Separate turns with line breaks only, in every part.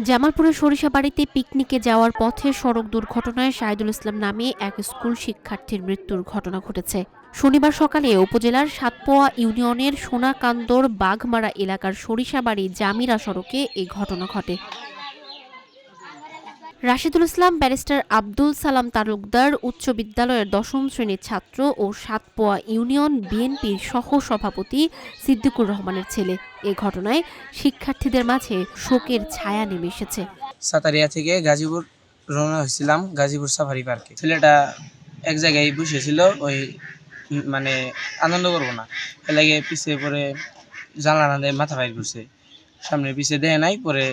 জামালপুরের সরিষাবাড়িতে পিকনিকে যাওয়ার পথে সড়ক দুর্ঘটনায় শাহিদুল ইসলাম নামে এক স্কুল শিক্ষার্থীর মৃত্যুর ঘটনা ঘটেছে। শনিবার সকালে উপজেলার সাতপোয়া ইউনিয়নের সোনাকান্দর বাঘমারা এলাকার সরিষাবাড়ি জামিরা সড়কে এই ঘটনা ঘটে। রাশেদুল ইসলাম ব্যারিস্টার আব্দুল সালাম তালুকদার উচ্চ বিদ্যালয়ের ১০ম শ্রেণীর ছাত্র ও সাতপোয়া ইউনিয়ন বিএনপির সহ সভাপতি সিদ্দিকুর রহমানের ছেলে। এ ঘটনায় শিক্ষার্থীদের মাঝে শোকের ছায়া নেমে এসেছে।
সাতারিয়া থেকে গাজীপুর রওনা হয়েছিলাম, গাজীপুর সাফারি পার্কে। ছেলেটা এক জায়গায় বসেছিল, ওই মানে আনন্দ করবো না এলাকে পিছিয়ে পরে জানলা দিয়ে মাথা বাইর করছে, সামনে পিছিয়ে দেয় নাই, পরে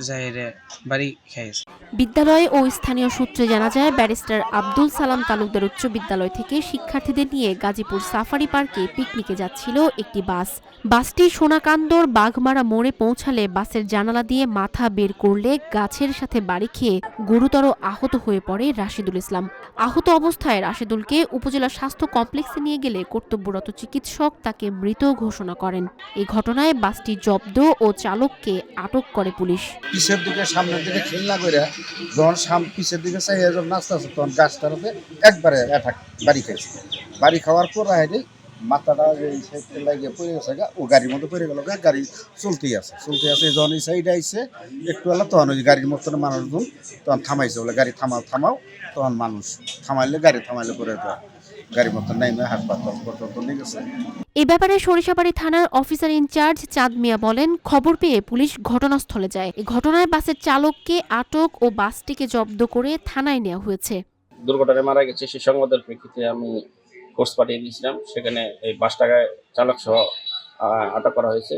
যাইরে বাড়ি খেয়েছে।
বিদ্যালয় ও স্থানীয় সূত্রে জানা যায়, ব্যারিস্টার আব্দুল সালাম তালুকদার উচ্চ বিদ্যালয় থেকে শিক্ষার্থীদের নিয়ে গাজীপুর সাফারি পার্কে পিকনিকে যাচ্ছিল একটি বাস। বাসটি সোনাকান্দর বাঘমারা মোড়ে পৌঁছালে বাসের জানালা দিয়ে মাথা বের করলে গাছের সাথে বাড়ি খেয়ে গুরুতর আহত হয়ে পড়ে রাশেদুল ইসলাম। আহত অবস্থায় রাশেদুলকে উপজেলা স্বাস্থ্য কমপ্লেক্সে নিয়ে গেলে কর্তব্যরত চিকিৎসক তাকে মৃত ঘোষণা করেন। এই ঘটনায় বাসটি জব্দ ও চালককে আটক করে পুলিশ।
পিছের দিকে সামনের দিকে খেলনা করে যখন পিছের দিকে চাইয়া যখন নাচতে আসে তখন গাছটার উপরে একবারে অ্যাটাক বাড়ি খেয়েছে। বাড়ি খাওয়ার পর রাহেনি মাথাটা এই সাইডে লাগিয়ে পড়ে গেছে, ও গাড়ির মধ্যে পড়ে গেল, গাড়ি চলতেই আছে যখন এই সাইডে আইসে একটু হলো তখন ওই গাড়ির মতন মানুষজন তখন থামাইছে, বলে গাড়ি থামাও, তখন মানুষ গাড়ি থামাইলে পরে গাড়ির মতন নেমে হাসপাতাল পর্যন্ত নিয়ে গেছে।
এ ব্যাপারে সরিষাবাড়ি থানার অফিসার ইনচার্জ চাঁদ মিয়া বলেন, খবর পেয়ে পুলিশ ঘটনাস্থলে যায়। এই ঘটনায় বাসের চালককে আটক ও বাসটিকে জব্দ করে থানায় নেওয়া হয়েছে।
দুর্ঘটনায় মারা গেছে সে সংবাদের প্রেক্ষিতে আমি ফোর্স পাঠিয়ে দিয়েছিলাম, সেখানে এই বাসটাকে চালক সহ আটক করা হয়েছে।